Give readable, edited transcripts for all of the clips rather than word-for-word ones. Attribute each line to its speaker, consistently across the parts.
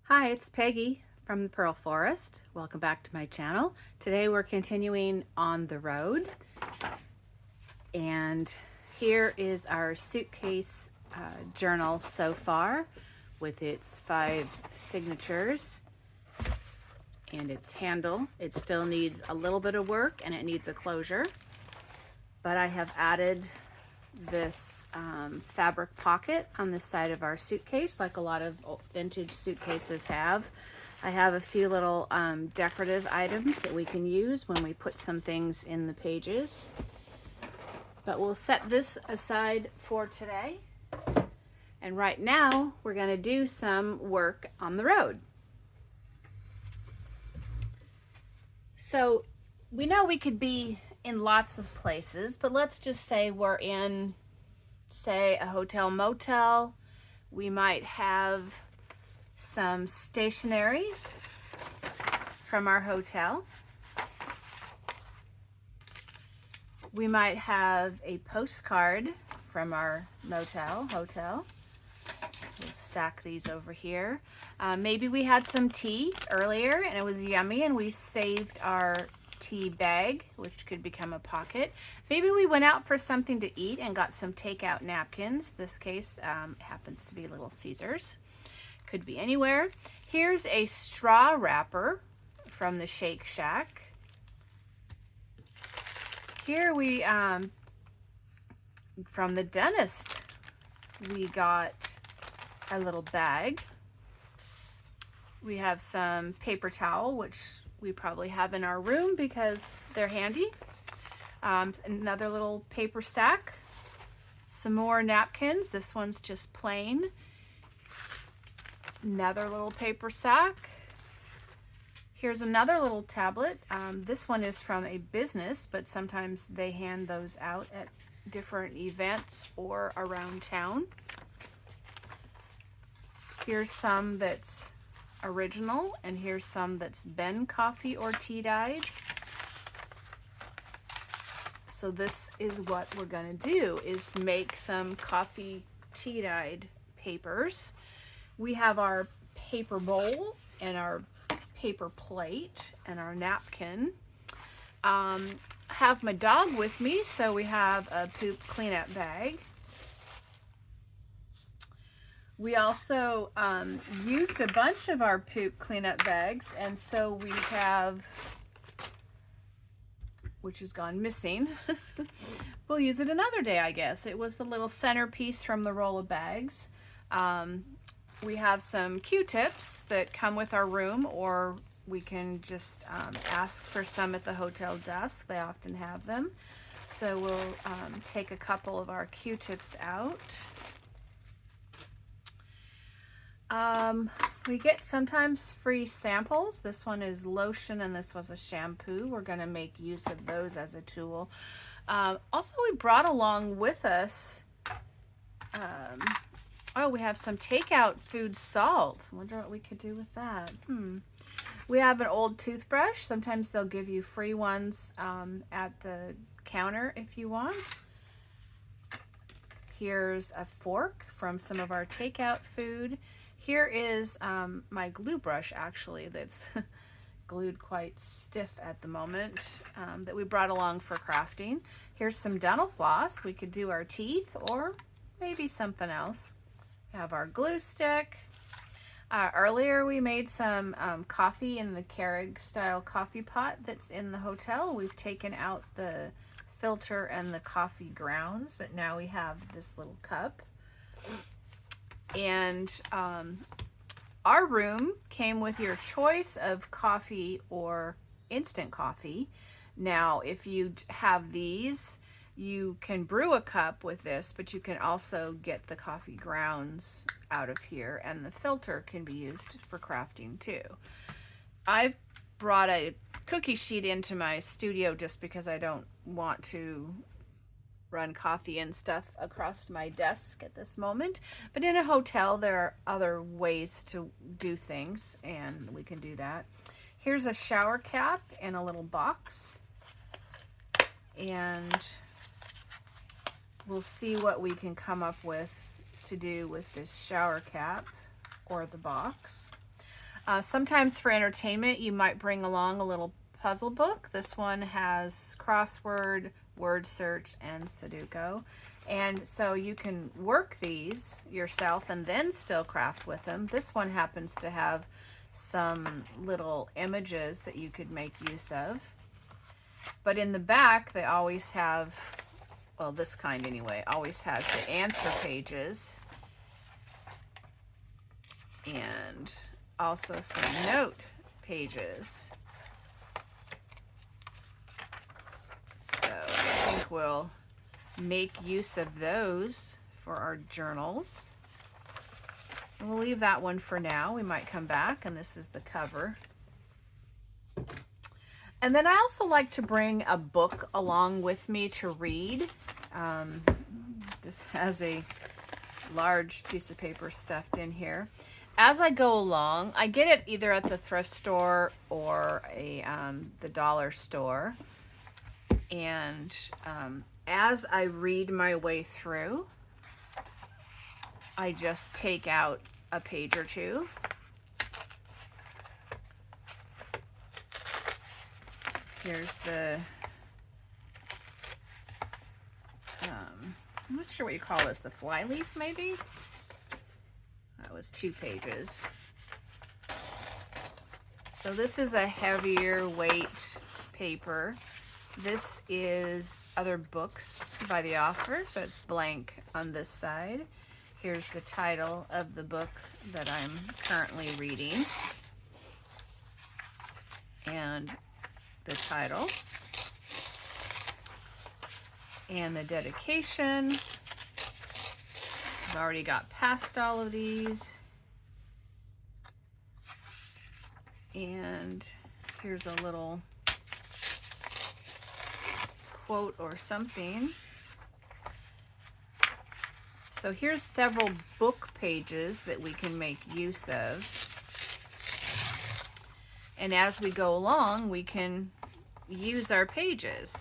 Speaker 1: Hi, it's Peggy from the Pearl Forest. Welcome back to my channel. Today we're continuing on the road, and here is our suitcase journal so far with its 5 signatures and its handle. It still needs a little bit of work and it needs a closure, but I have added this fabric pocket on the side of our suitcase, like a lot of vintage suitcases have. I have a few little decorative items that we can use when we put some things in the pages. But we'll set this aside for today. And right now, we're going to do some work on the road. So we know we could be in lots of places, but let's just say we're in, say, a hotel motel. We might have some stationery from our hotel. We might have a postcard from our hotel. We'll stack these over here. Maybe we had some tea earlier and it was yummy and we saved our tea bag, which could become a pocket. Maybe we went out for something to eat and got some takeout napkins. This case happens to be Little Caesars. Could be anywhere. Here's a straw wrapper from the Shake Shack. Here we, from the dentist, we got a little bag. We have some paper towel, which we probably have in our room because they're handy. Another little paper sack. Some more napkins. This one's just plain. Another little paper sack. Here's another little tablet. This one is from a business, but sometimes they hand those out at different events or around town. Here's some that's original, and here's some that's been coffee or tea dyed. So this is what we're gonna do, is make some coffee tea dyed papers. We have our paper bowl and our paper plate and our napkin. Have my dog with me, so we have a poop cleanup bag. We also used a bunch of our poop cleanup bags, and so we have, which has gone missing. We'll use it another day, I guess. It was the little centerpiece from the roll of bags. We have some Q-tips that come with our room, or we can just ask for some at the hotel desk. They often have them. So we'll take a couple of our Q-tips out. We get sometimes free samples. This one is lotion and this was a shampoo. We're going to make use of those as a tool. Also, we brought along with us, oh, we have some takeout food salt. I wonder what we could do with that. We have an old toothbrush. Sometimes they'll give you free ones at the counter if you want. Here's a fork from some of our takeout food. Here is my glue brush, actually, that's glued quite stiff at the moment, that we brought along for crafting. Here's some dental floss. We could do our teeth or maybe something else. We have our glue stick. Earlier we made some coffee in the Keurig style coffee pot that's in the hotel. We've taken out the filter and the coffee grounds, but now we have this little cup. And our room came with your choice of coffee or instant coffee. Now, if you have these, you can brew a cup with this, but you can also get the coffee grounds out of here, and the filter can be used for crafting too. I've brought a cookie sheet into my studio just because I don't want to run coffee and stuff across my desk at this moment, but in a hotel there are other ways to do things, and we can do that. Here's a shower cap in a little box, and we'll see what we can come up with to do with this shower cap or the box. Sometimes for entertainment, you might bring along a little puzzle book. This one has crossword, word search, and Sudoku. And so you can work these yourself and then still craft with them. This one happens to have some little images that you could make use of. But in the back, they always have, well, this kind anyway, always has the answer pages and also some note pages. So I think we'll make use of those for our journals. And we'll leave that one for now. We might come back, and this is the cover. And then I also like to bring a book along with me to read. This has a large piece of paper stuffed in here. As I go along, I get it either at the thrift store or the dollar store. And as I read my way through, I just take out a page or two. Here's the, I'm not sure what you call this, the flyleaf maybe? That was 2 pages. So this is a heavier weight paper. This is other books by the author, so it's blank on this side. Here's the title of the book that I'm currently reading. And the title. And the dedication. I've already got past all of these. And here's a little quote or something. So here's several book pages that we can make use of. And as we go along, we can use our pages.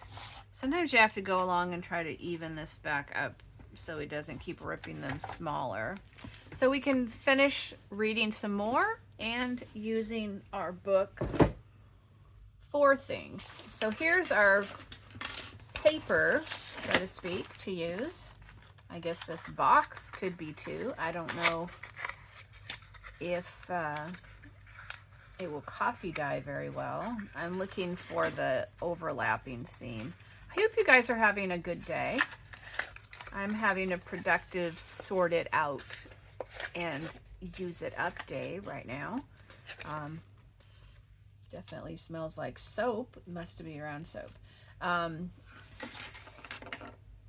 Speaker 1: Sometimes you have to go along and try to even this back up so it doesn't keep ripping them smaller. So we can finish reading some more and using our book for things. So here's our paper, so to speak, to use. I guess this box could be too. I don't know if it will coffee dye very well. I'm looking for the overlapping seam. I hope you guys are having a good day. I'm having a productive sort it out and use it up day right now. Definitely smells like soap. Must be around soap.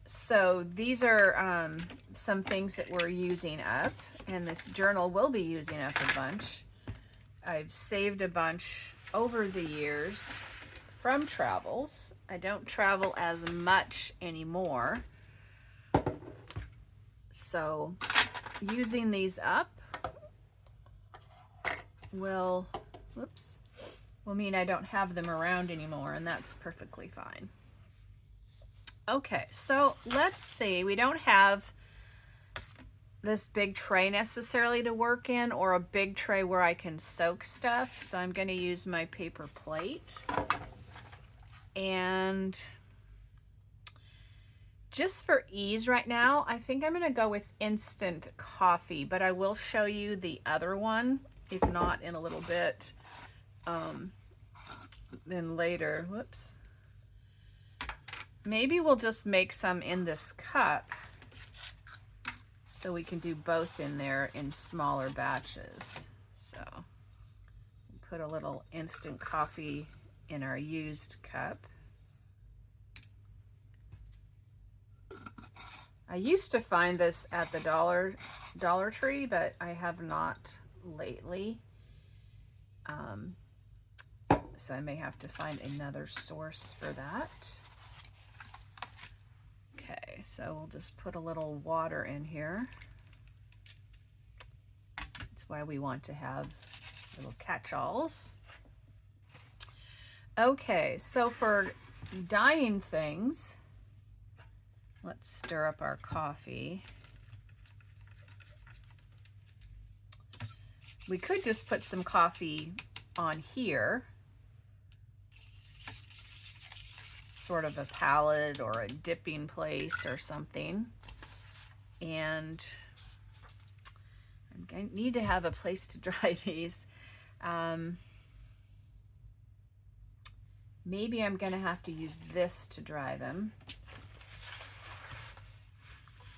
Speaker 1: So these are some things that we're using up, and this journal will be using up a bunch. I've saved a bunch over the years from travels. I don't travel as much anymore. So using these up will mean I don't have them around anymore, and that's perfectly fine. Okay, so let's see. We don't have this big tray necessarily to work in, or a big tray where I can soak stuff. So I'm going to use my paper plate. And just for ease right now, I think I'm going to go with instant coffee, but I will show you the other one, if not in a little bit. Then later, whoops. Maybe we'll just make some in this cup so we can do both in there in smaller batches. So put a little instant coffee in our used cup. I used to find this at the Dollar Tree, but I have not lately. So I may have to find another source for that. Okay, so we'll just put a little water in here. That's why we want to have little catch-alls. Okay, so for dyeing things, let's stir up our coffee. We could just put some coffee on here, sort of a palette or a dipping place or something. And I need to have a place to dry these. Maybe I'm gonna have to use this to dry them.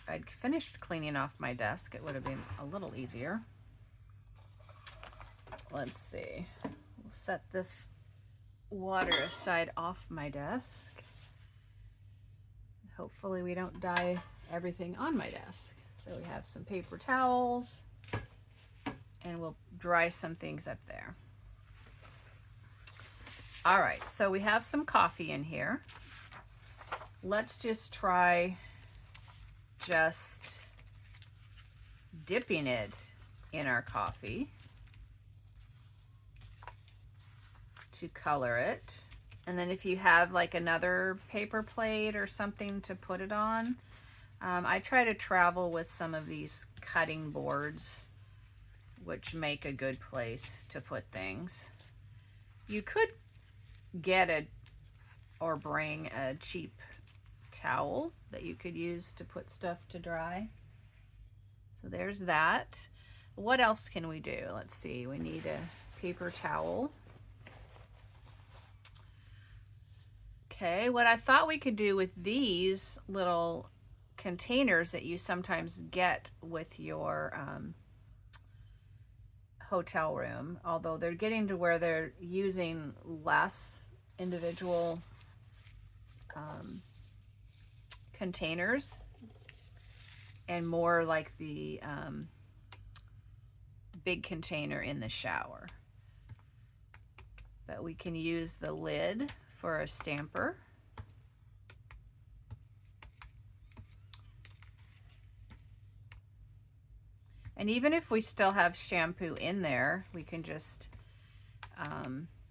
Speaker 1: If I'd finished cleaning off my desk, it would have been a little easier. Let's see. We'll set this water aside off my desk. Hopefully we don't dye everything on my desk. So we have some paper towels, and we'll dry some things up there. All right, so we have some coffee in here. Let's just try just dipping it in our coffee to color it. And then if you have like another paper plate or something to put it on, I try to travel with some of these cutting boards, which make a good place to put things. You could get or bring a cheap towel that you could use to put stuff to dry. So there's that. What else can we do? Let's see, we need a paper towel. Okay, what I thought we could do with these little containers that you sometimes get with your hotel room, although they're getting to where they're using less individual containers and more like the big container in the shower. But we can use the lid for a stamper. And even if we still have shampoo in there, we can just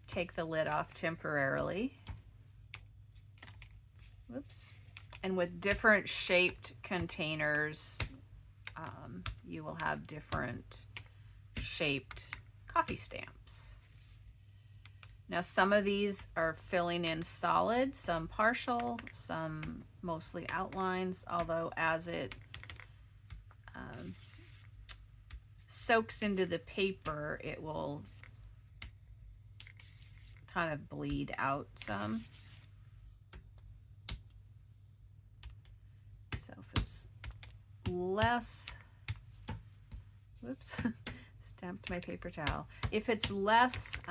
Speaker 1: take the lid off temporarily. Whoops. And with different shaped containers, you will have different shaped coffee stamps. Now some of these are filling in solid, some partial, some mostly outlines, although as it soaks into the paper, it will kind of bleed out some. So if it's less, whoops, stamped my paper towel. If it's less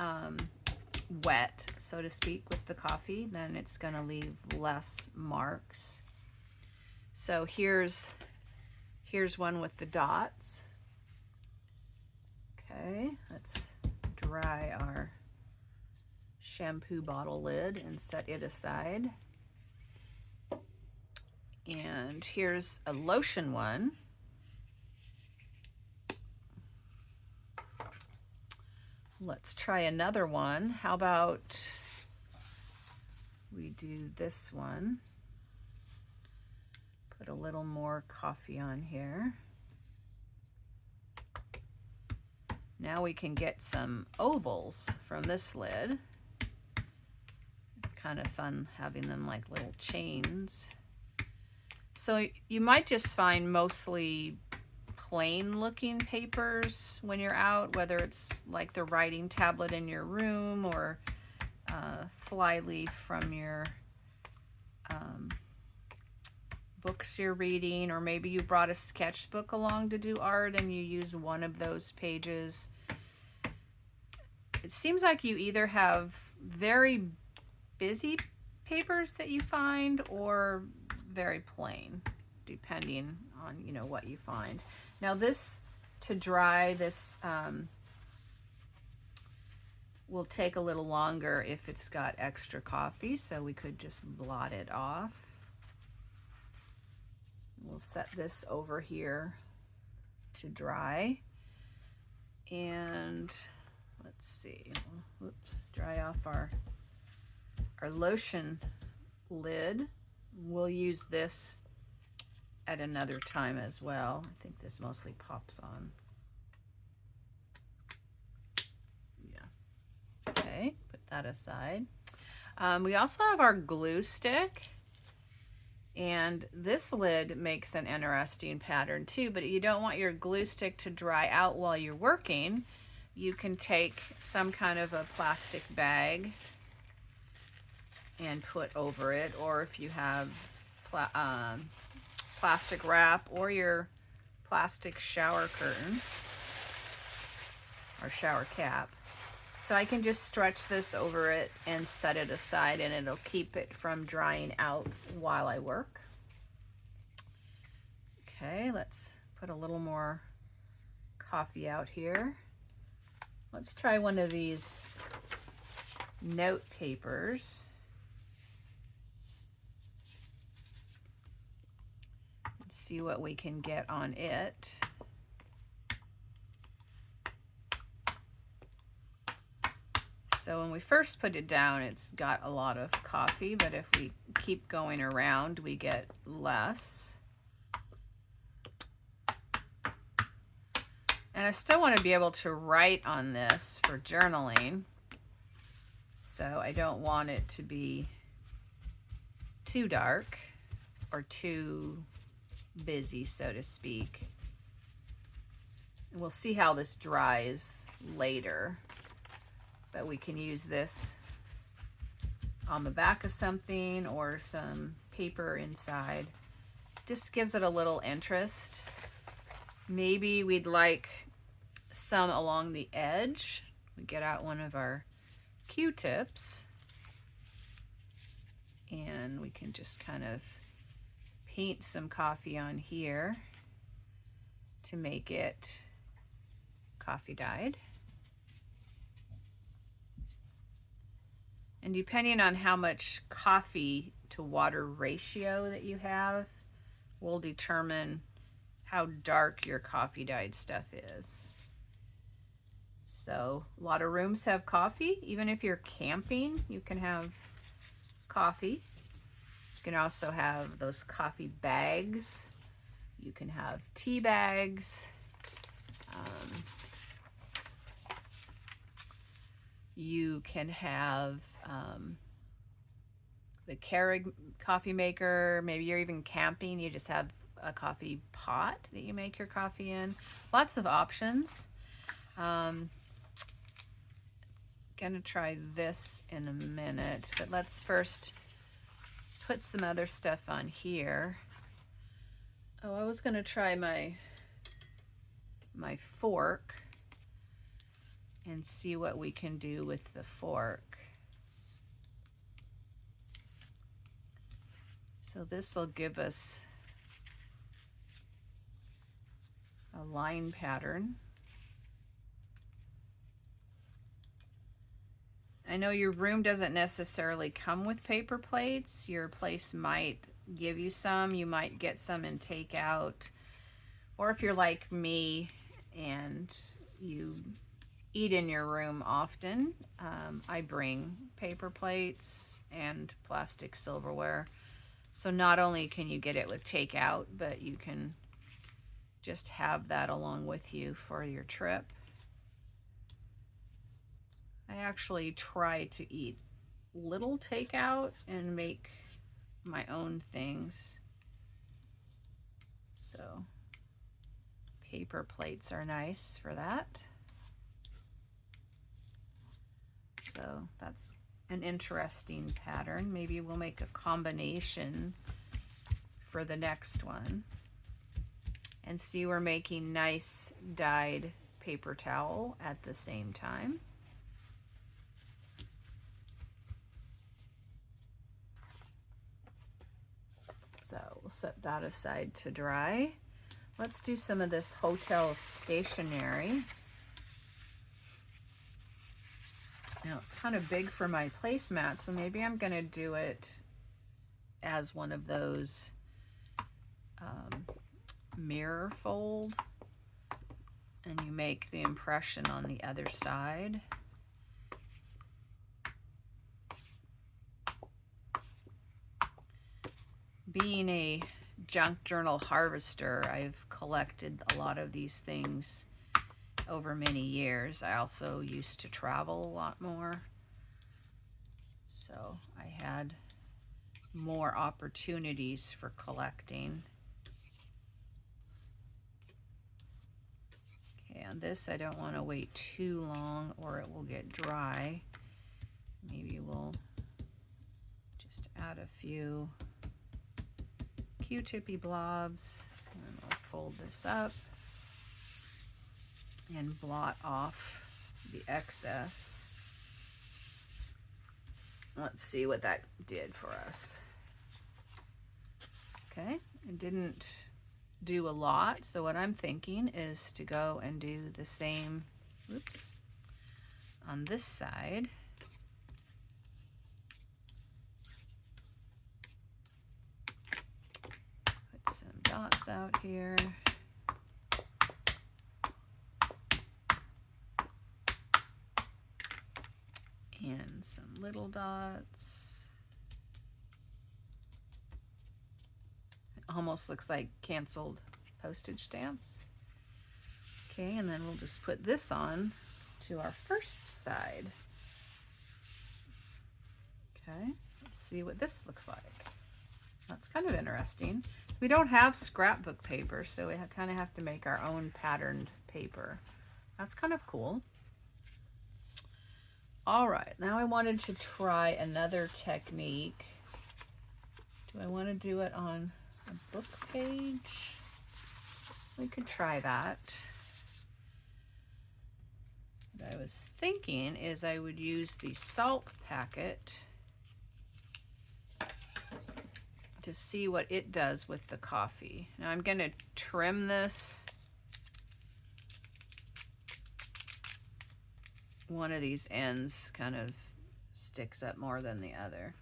Speaker 1: wet, so to speak, with the coffee, then it's gonna leave less marks. So here's one with the dots. Okay, let's dry our shampoo bottle lid and set it aside. And here's a lotion one. Let's try another one. How about we do this one? Put a little more coffee on here. Now we can get some ovals from this lid. It's kind of fun having them like little chains. So you might just find mostly plain looking papers when you're out, whether it's like the writing tablet in your room or flyleaf from your books you're reading, or maybe you brought a sketchbook along to do art and you use one of those pages. It seems like you either have very busy papers that you find or very plain, depending on, you know, what you find. Now this, to dry this, will take a little longer if it's got extra coffee, so we could just blot it off. We'll set this over here to dry. And let's see, whoops, dry off our lotion lid. We'll use this at another time as well. I think this mostly pops on. that aside. We also have our glue stick, and this lid makes an interesting pattern too, but you don't want your glue stick to dry out while you're working. You can take some kind of a plastic bag and put over it, or if you have plastic wrap or your plastic shower curtain or shower cap. So I can just stretch this over it and set it aside, and it'll keep it from drying out while I work. Okay, let's put a little more coffee out here. Let's try one of these note papers. Let's see what we can get on it. So when we first put it down, it's got a lot of coffee, but if we keep going around, we get less. And I still want to be able to write on this for journaling, so I don't want it to be too dark or too busy, so to speak. And we'll see how this dries later. But we can use this on the back of something or some paper inside. Just gives it a little interest. Maybe we'd like some along the edge. We get out one of our Q-tips and we can just kind of paint some coffee on here to make it coffee dyed. And depending on how much coffee to water ratio that you have will determine how dark your coffee dyed stuff is. So a lot of rooms have coffee. Even if you're camping, you can have coffee. You can also have those coffee bags. You can have tea bags. You can have the Keurig coffee maker. Maybe you're even camping. You just have a coffee pot that you make your coffee in. Lots of options. Gonna try this in a minute, but let's first put some other stuff on here. Oh, I was gonna try my fork and see what we can do with the fork. So this will give us a line pattern. I know your room doesn't necessarily come with paper plates. Your place might give you some. You might get some in takeout. Or if you're like me and you eat in your room often, I bring paper plates and plastic silverware. So not only can you get it with takeout, but you can just have that along with you for your trip. I actually try to eat little takeout and make my own things. So paper plates are nice for that. So that's an interesting pattern. Maybe we'll make a combination for the next one. And see, we're making nice dyed paper towel at the same time. So we'll set that aside to dry. Let's do some of this hotel stationery. Now it's kind of big for my placemat, so maybe I'm gonna do it as one of those mirror fold, and you make the impression on the other side. Being a junk journal harvester, I've collected a lot of these things over many years. I also used to travel a lot more. So I had more opportunities for collecting. Okay, on this I don't want to wait too long or it will get dry. Maybe we'll just add a few Q-tippy blobs, and then we'll fold this up and blot off the excess. Let's see what that did for us. Okay, it didn't do a lot, so what I'm thinking is to go and do the same, whoops, on this side. Put some dots out here. And some little dots. It almost looks like canceled postage stamps. Okay, and then we'll just put this on to our first side. Okay, let's see what this looks like. That's kind of interesting. We don't have scrapbook paper, so we kind of have to make our own patterned paper. That's kind of cool. All right, now I wanted to try another technique. Do I want to do it on a book page? We could try that. What I was thinking is I would use the salt packet to see what it does with the coffee. Now I'm going to trim this. One of these ends kind of sticks up more than the other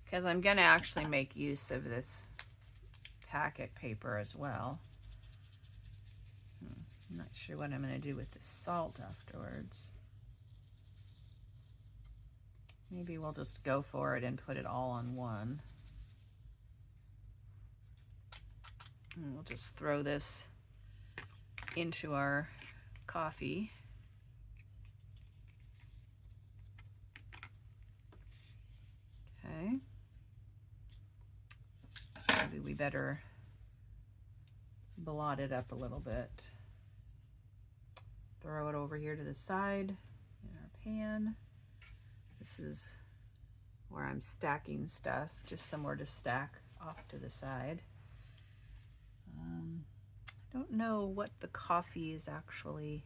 Speaker 1: because I'm going to actually make use of this packet paper as well. I'm not sure what I'm going to do with the salt afterwards. Maybe we'll just go for it and put it all on one. And we'll just throw this into our coffee. Okay. Maybe we better blot it up a little bit. Throw it over here to the side in our pan. This is where I'm stacking stuff, just somewhere to stack off to the side. I don't know what the coffee is actually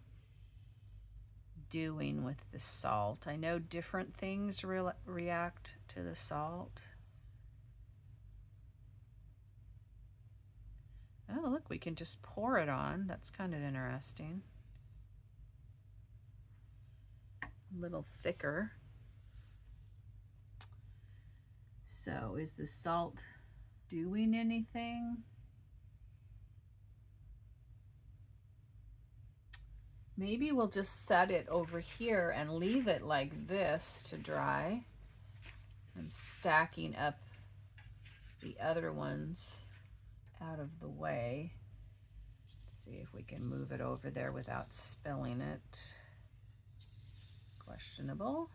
Speaker 1: doing with the salt. I know different things react to the salt. Oh, look, we can just pour it on. That's kind of interesting. A little thicker. So is the salt doing anything? Maybe we'll just set it over here and leave it like this to dry. I'm stacking up the other ones out of the way. See if we can move it over there without spilling it. Questionable.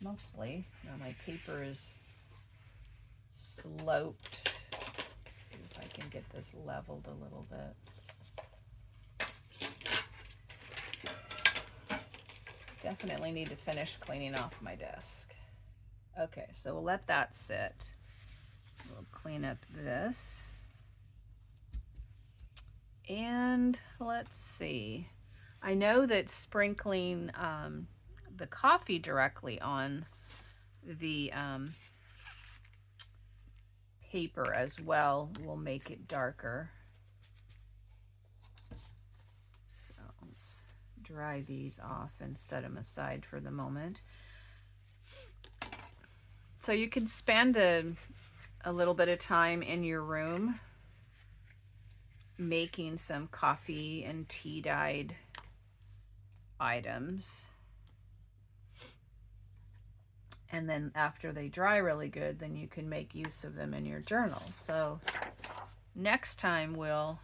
Speaker 1: Mostly. Now my paper is sloped. Let's see if I can get this leveled a little bit. Definitely need to finish cleaning off my desk. Okay, so we'll let that sit. We'll clean up this. And let's see. I know that sprinkling the coffee directly on the paper as well will make it darker. So let's dry these off and set them aside for the moment. So you can spend a little bit of time in your room making some coffee and tea dyed items. And then after they dry really good, then you can make use of them in your journal. So next time we'll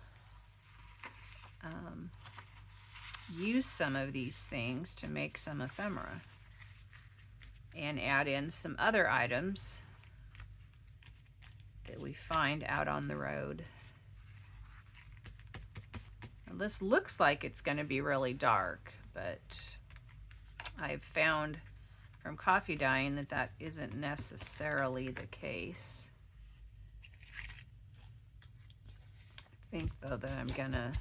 Speaker 1: use some of these things to make some ephemera and add in some other items that we find out on the road. Now, this looks like it's going to be really dark, but I've found from coffee dyeing that that isn't necessarily the case. I think though that I'm gonna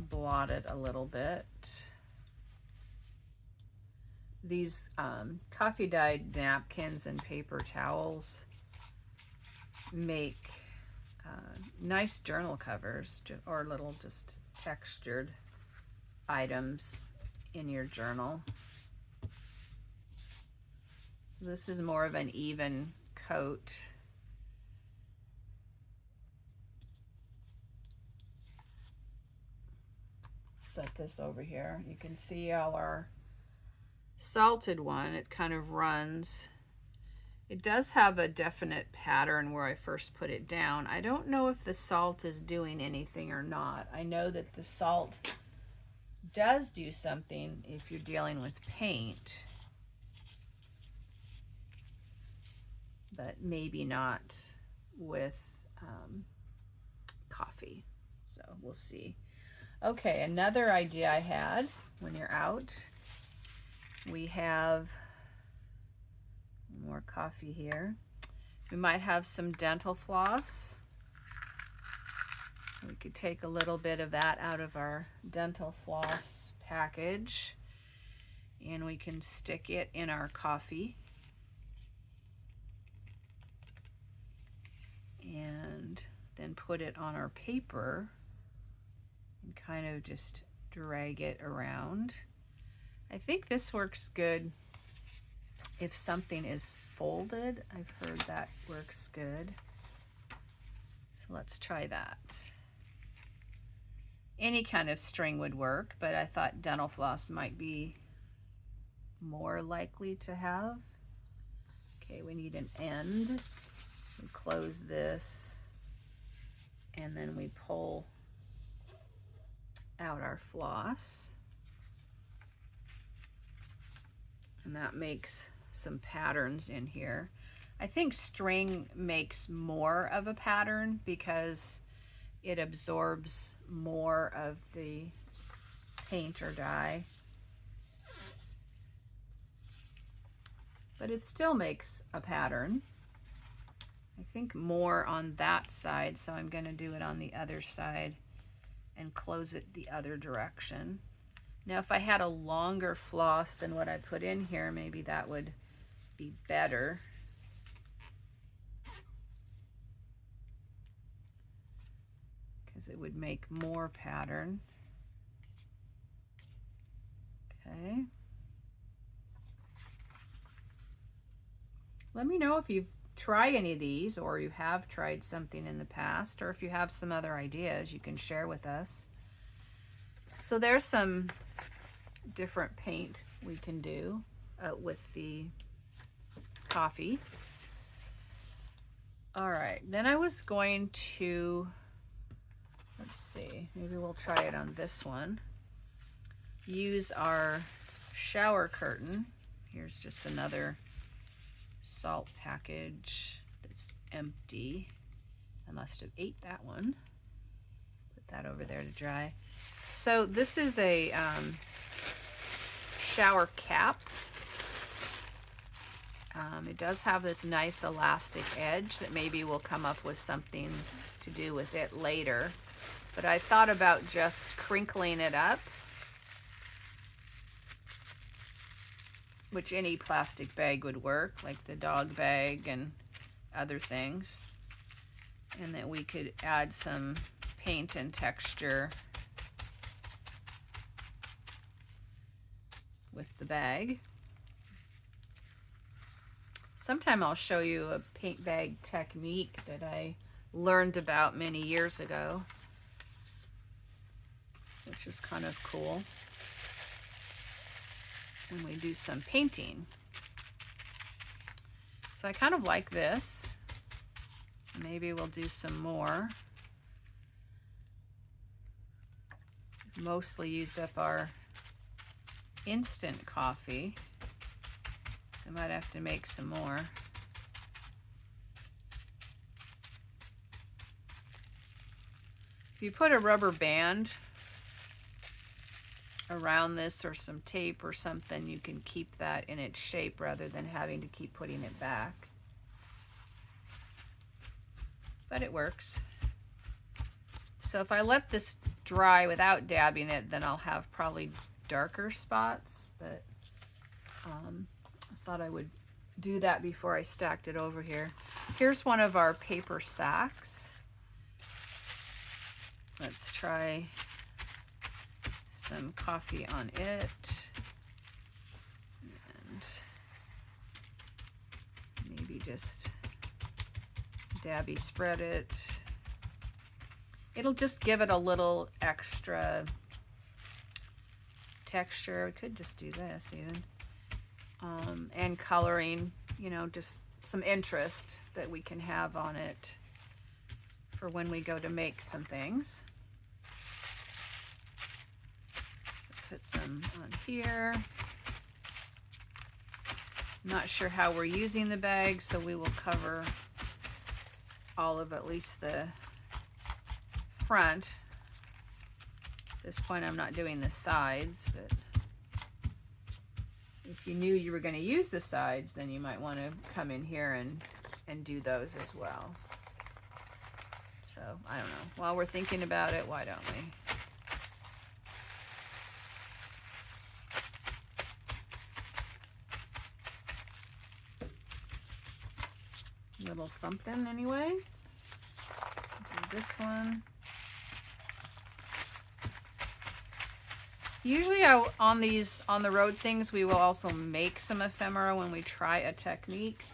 Speaker 1: blot it a little bit. These coffee dyed napkins and paper towels make nice journal covers or little just textured items in your journal. So this is more of an even coat. Set this over here. You can see how our salted one, it kind of runs. It does have a definite pattern where I first put it down. I don't know if the salt is doing anything or not. I know that the salt does do something if you're dealing with paint, but maybe not with coffee. So we'll see. Okay, another idea I had when you're out, we have more coffee here. We might have some dental floss. We could take a little bit of that out of our dental floss package and we can stick it in our coffee. And then put it on our paper and kind of just drag it around. I think this works good if something is folded. I've heard that works good. So let's try that. Any kind of string would work, but I thought dental floss might be more likely to have. Okay, we need an end. We close this and then we pull out our floss, and that makes some patterns in here. I think string makes more of a pattern because it absorbs more of the paint or dye, but it still makes a pattern. I think more on that side, so I'm going to do it on the other side and close it the other direction. Now if I had a longer floss than what I put in here, maybe that would be better. Because it would make more pattern. Okay. Let me know if you've tried any of these, or you have tried something in the past, or if you have some other ideas you can share with us. So there's some different paint we can do with the coffee. All right, then I was going to, let's see, maybe we'll try it on this one. Use our shower curtain. Here's just another salt package that's empty. I must have ate that one. Put that over there to dry. So this is a shower cap. It does have this nice elastic edge that maybe we'll come up with something to do with it later. But I thought about just crinkling it up, which any plastic bag would work, like the dog bag and other things. And that we could add some paint and texture with the bag. Sometime I'll show you a paint bag technique that I learned about many years ago, which is kind of cool. When we do some painting. So I kind of like this. So maybe we'll do some more. mostly used up our instant coffee, so I might have to make some more. If you put a rubber band around this or some tape or something, you can keep that in its shape rather than having to keep putting it back. But it works. So if I let this dry without dabbing it, then I'll have probably darker spots, but I thought I would do that before I stacked it over here. Here's one of our paper sacks. Let's try some coffee on it, and maybe just dabby spread it. It'll just give it a little extra texture. We could just do this even, and coloring, you know, just some interest that we can have on it for when we go to make some things. Put some on here. Not sure how we're using the bag, so we will cover all of at least the front. At this point I'm not doing the sides, but if you knew you were going to use the sides, then you might want to come in here and do those as well. So I don't know, while we're thinking about it, why don't we? Little something anyway. Do this one. Usually on these on the road things, we will also make some ephemera when we try a technique.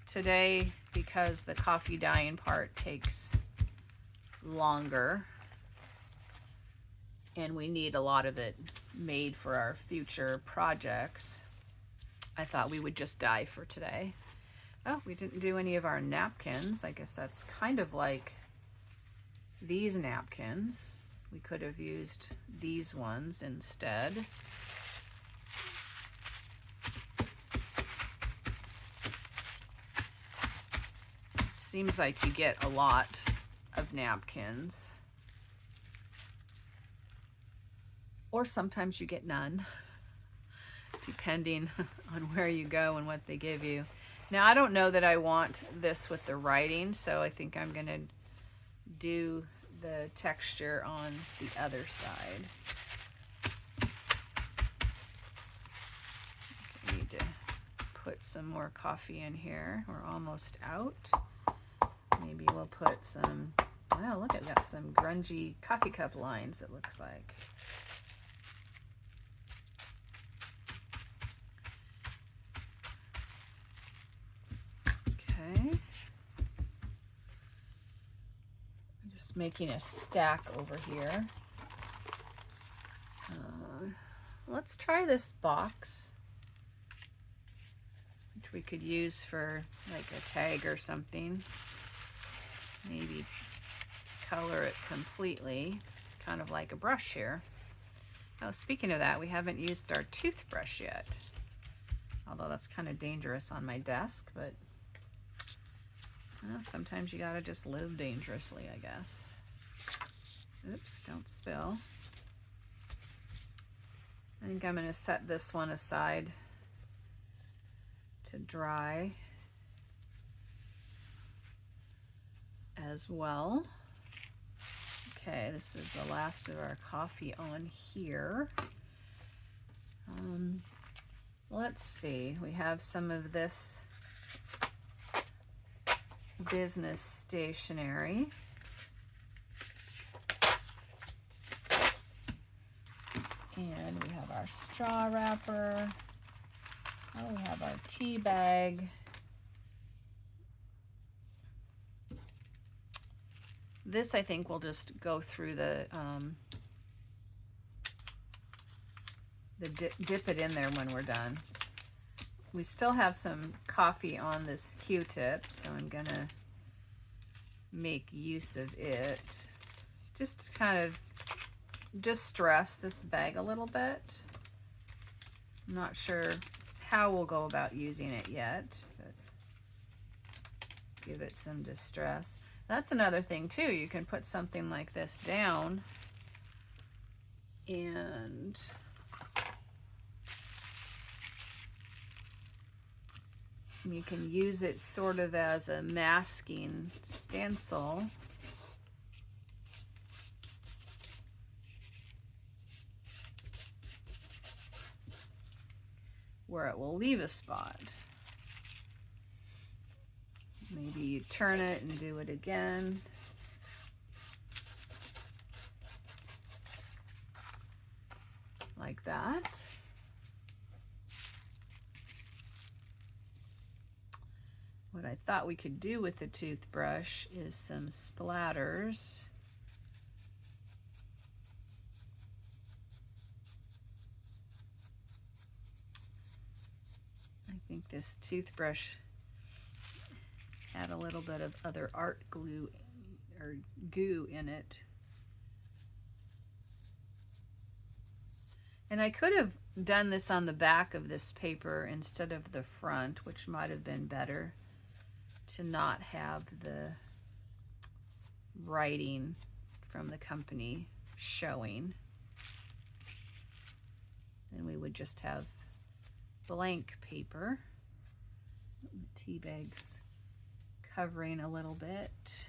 Speaker 1: Today, because the coffee dyeing part takes longer and we need a lot of it made for our future projects, I thought we would just dye for today. Oh, we didn't do any of our napkins. I guess that's kind of like these napkins. We could have used these ones instead. It seems like you get a lot of napkins. Or sometimes you get none, depending on where you go and what they give you. Now, I don't know that I want this with the writing, so I think I'm going to do the texture on the other side. I need to put some more coffee in here. We're almost out. Maybe we'll put some, wow, look, I've got some grungy coffee cup lines, it looks like. Making a stack over here. Let's try this box, which we could use for like a tag or something. Maybe color it completely, kind of like a brush here. Oh, speaking of that, we haven't used our toothbrush yet. Although that's kind of dangerous on my desk, but well, sometimes you gotta just live dangerously, I guess. Oops, don't spill. I think I'm gonna set this one aside to dry as well. Okay, this is the last of our coffee on here. Let's see, we have some of this business stationery. And we have our straw wrapper. Oh, we have our tea bag. This, I think, will just go through the dip it in there when we're done. We still have some coffee on this Q-tip, so I'm gonna make use of it. Just to kind of distress this bag a little bit. I'm not sure how we'll go about using it yet, but give it some distress. That's another thing too. You can put something like this down and you can use it sort of as a masking stencil. Where it will leave a spot. Maybe you turn it and do it again. Like that. What I thought we could do with the toothbrush is some splatters. I think this toothbrush had a little bit of other art glue or goo in it. And I could have done this on the back of this paper instead of the front, which might have been better to not have the writing from the company showing. And we would just have blank paper. Tea bags covering a little bit.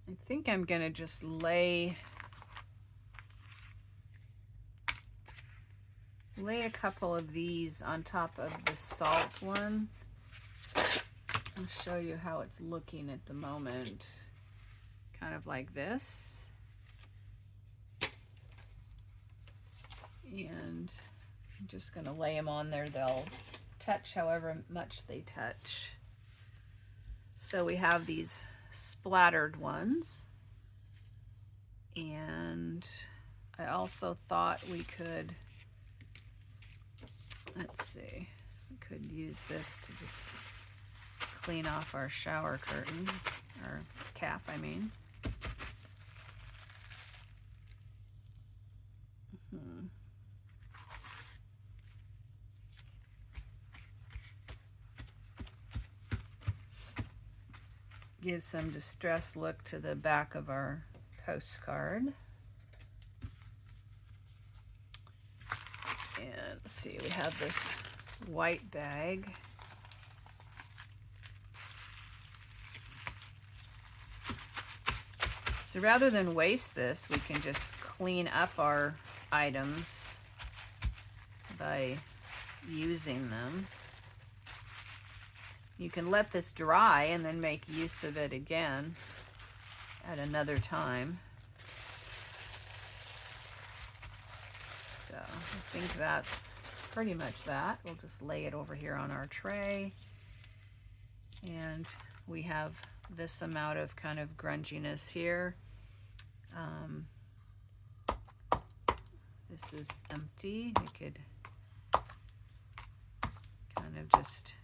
Speaker 1: I think I'm gonna just lay a couple of these on top of the salt one. I'll show you how it's looking at the moment. Kind of like this. And I'm just going to lay them on there. They'll touch however much they touch. So we have these splattered ones. And I also thought we could, let's see, we could use this to just clean off our shower curtain, or cap, I mean. Give some distressed look to the back of our postcard. And let's see, we have this white bag. So rather than waste this, we can just clean up our items by using them. You can let this dry and then make use of it again at another time. So I think that's pretty much that. We'll just lay it over here on our tray. And we have this amount of kind of grunginess here. This is empty. We could kind of just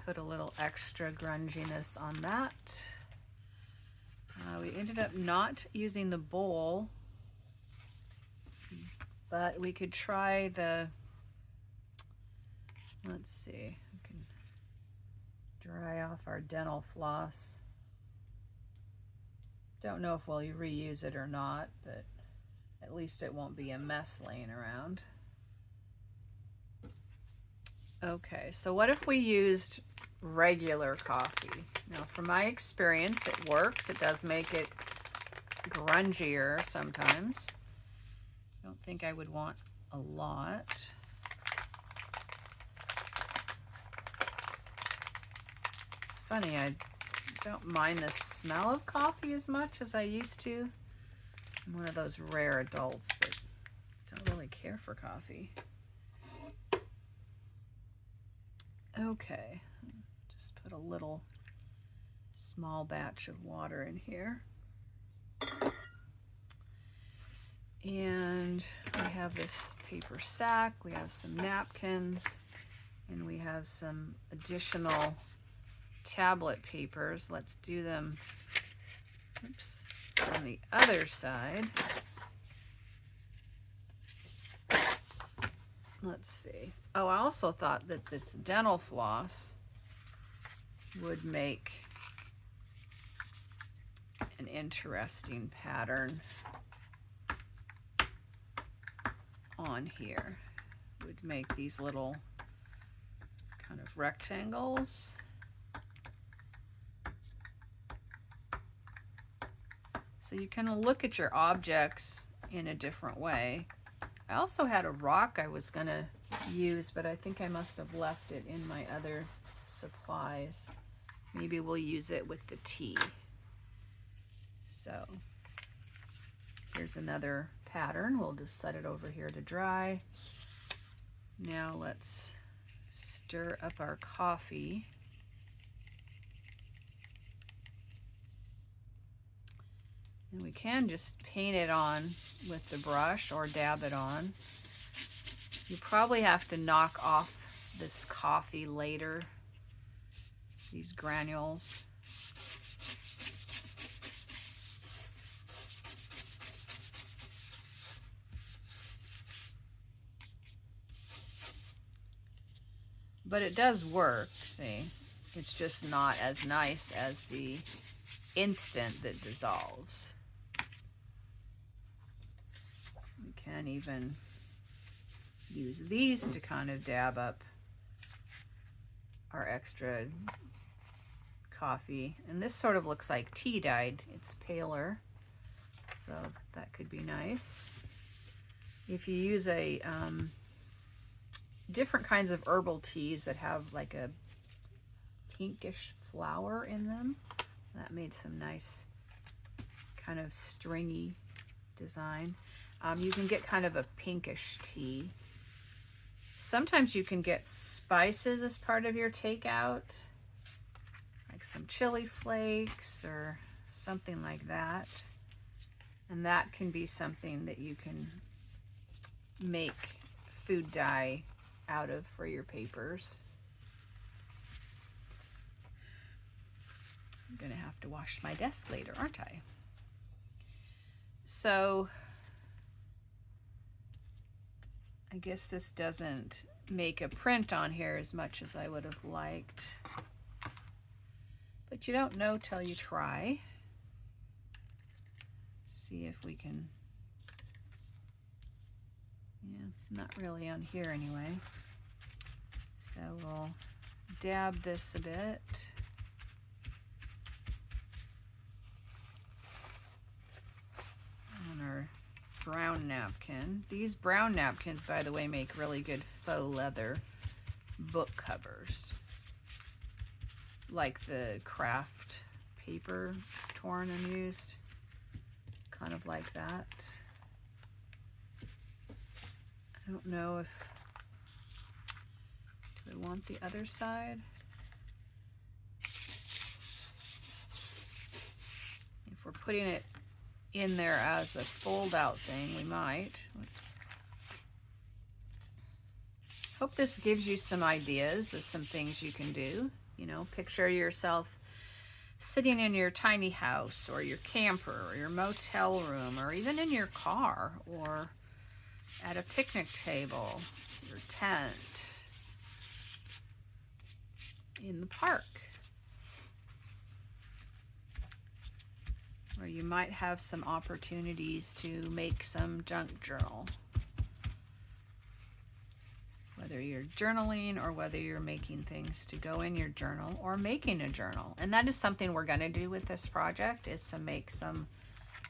Speaker 1: put a little extra grunginess on that. We ended up not using the bowl, but we could try the, let's see, we can dry off our dental floss. Don't know if we'll reuse it or not, but at least it won't be a mess laying around. Okay, so what if we used regular coffee? Now, from my experience, it works. It does make it grungier sometimes. I don't think I would want a lot. It's funny, I don't mind the smell of coffee as much as I used to. I'm one of those rare adults that don't really care for coffee. Okay, just put a little small batch of water in here. And we have this paper sack, we have some napkins, and we have some additional tablet papers. Let's do them. Oops. On the other side, let's see. Oh, I also thought that this dental floss would make an interesting pattern on here. Would make these little kind of rectangles. So you kind of look at your objects in a different way. I also had a rock I was gonna use, but I think I must have left it in my other supplies. Maybe we'll use it with the tea. So here's another pattern. We'll just set it over here to dry. Now let's stir up our coffee. And we can just paint it on with the brush or dab it on. You probably have to knock off this coffee later, these granules. But it does work, see? It's just not as nice as the instant that dissolves. We can even use these to kind of dab up our extra coffee. And this sort of looks like tea dyed. It's paler, so that could be nice. If you use a different kinds of herbal teas that have like a pinkish flower in them, that made some nice kind of stringy design. You can get kind of a pinkish tea. Sometimes you can get spices as part of your takeout, like some chili flakes or something like that. And that can be something that you can make food dye out of for your papers. I'm gonna have to wash my desk later, aren't I? So I guess this doesn't make a print on here as much as I would have liked, but you don't know till you try. See if we can, yeah, not really on here anyway. So we'll dab this a bit. On our brown napkin. These brown napkins, by the way, make really good faux leather book covers. Like the craft paper torn and used. Kind of like that. I don't know if, do I want the other side? If we're putting it in there as a fold out thing, we might. Oops. Hope this gives you some ideas of some things you can do. You know, picture yourself sitting in your tiny house or your camper or your motel room or even in your car or at a picnic table, your tent, in the park. Or you might have some opportunities to make some junk journal. Whether you're journaling or whether you're making things to go in your journal or making a journal. And that is something we're going to do with this project, is to make some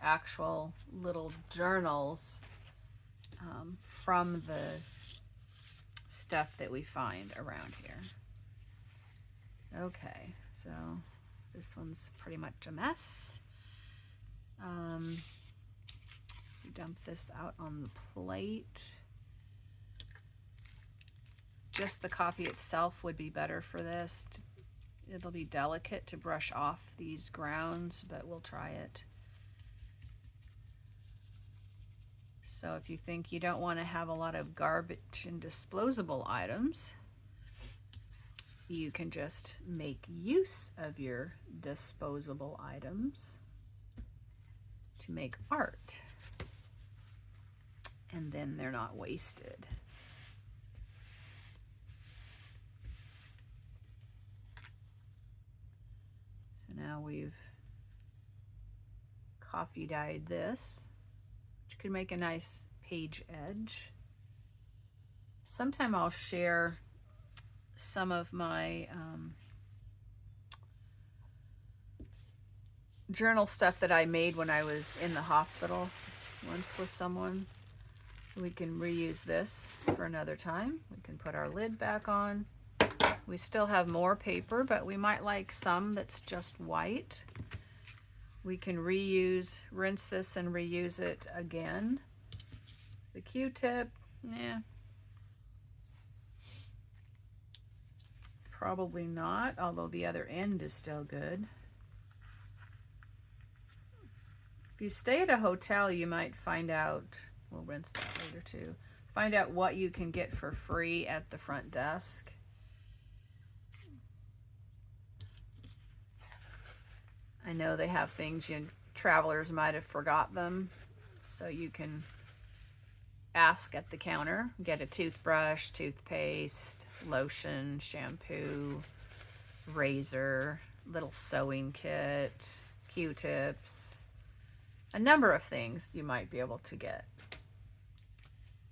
Speaker 1: actual little journals from the stuff that we find around here. Okay, so this one's pretty much a mess. Dump this out on the plate. Just the coffee itself would be better for this. It'll be delicate to brush off these grounds, but we'll try it. So if you think you don't want to have a lot of garbage and disposable items, you can just make use of your disposable items. to make art. And then they're not wasted. So now we've coffee dyed this, which could make a nice page edge. Sometime I'll share some of my journal stuff that I made when I was in the hospital once with someone. We can reuse this for another time. We can put our lid back on. We still have more paper, but we might like some that's just white. We can reuse, rinse this and reuse it again. The Q-tip, yeah. Probably not, although the other end is still good. If you stay at a hotel, you might find out, we'll rinse that later too, find out what you can get for free at the front desk. I know they have things travelers might have forgot them, so you can ask at the counter, get a toothbrush, toothpaste, lotion, shampoo, razor, little sewing kit, Q-tips, a number of things you might be able to get.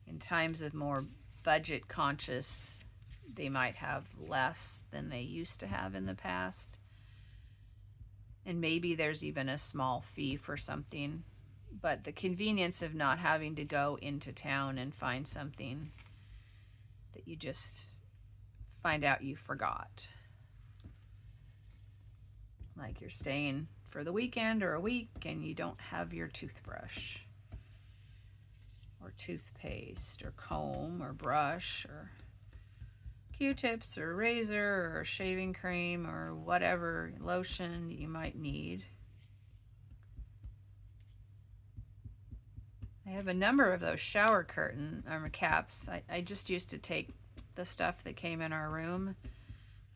Speaker 1: In times of more budget conscious, they might have less than they used to have in the past. And maybe there's even a small fee for something, but the convenience of not having to go into town and find something that you just find out you forgot. Like you're staying for the weekend or a week and you don't have your toothbrush or toothpaste or comb or brush or Q-tips or razor or shaving cream or whatever lotion you might need. I have a number of those shower curtain caps. I just used to take the stuff that came in our room,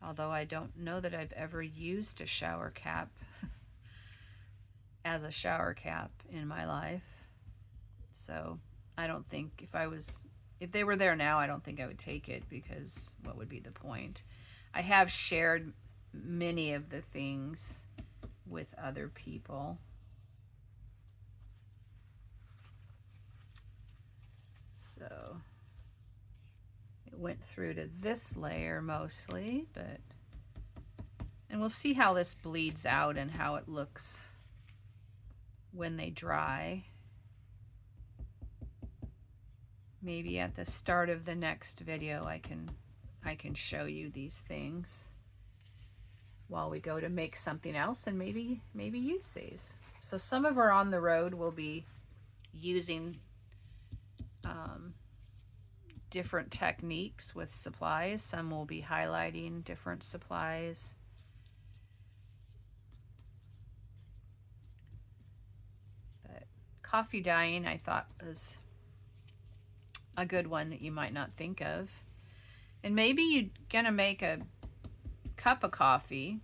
Speaker 1: although I don't know that I've ever used a shower cap as a shower cap in my life. So I don't think if they were there now, I don't think I would take it, because what would be the point? I have shared many of the things with other people. So it went through to this layer mostly, and we'll see how this bleeds out and how it looks when they dry. Maybe at the start of the next video I can show you these things while we go to make something else and maybe use these. So some of our on the road will be using different techniques with supplies. Some will be highlighting different supplies. But coffee dyeing I thought was a good one that you might not think of. And maybe you're gonna make a cup of coffee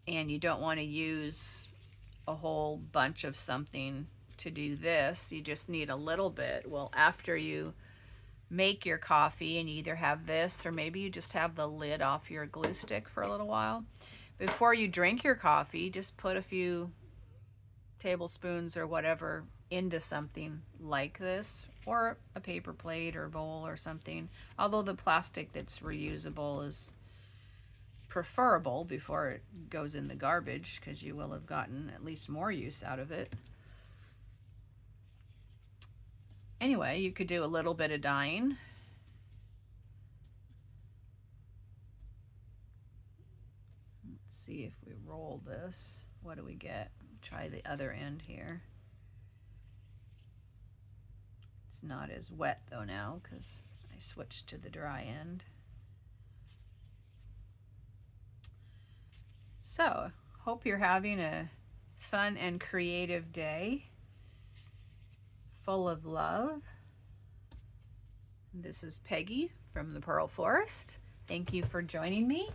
Speaker 1: and you don't want to use a whole bunch of something to do this. You just need a little bit. Well, after you make your coffee and you either have this or maybe you just have the lid off your glue stick for a little while, before you drink your coffee, just put a few tablespoons or whatever into something like this, or a paper plate or bowl or something, although the plastic that's reusable is preferable before it goes in the garbage, because you will have gotten at least more use out of it. Anyway, you could do a little bit of dyeing. Let's see if we roll this. What do we get? Try the other end here. It's not as wet though now because I switched to the dry end. So, hope you're having a fun and creative day, full of love. This is Peggy from the Pearl Forest. Thank you for joining me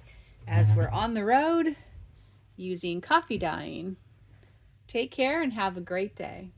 Speaker 1: as we're on the road using coffee dyeing. Take care and have a great day.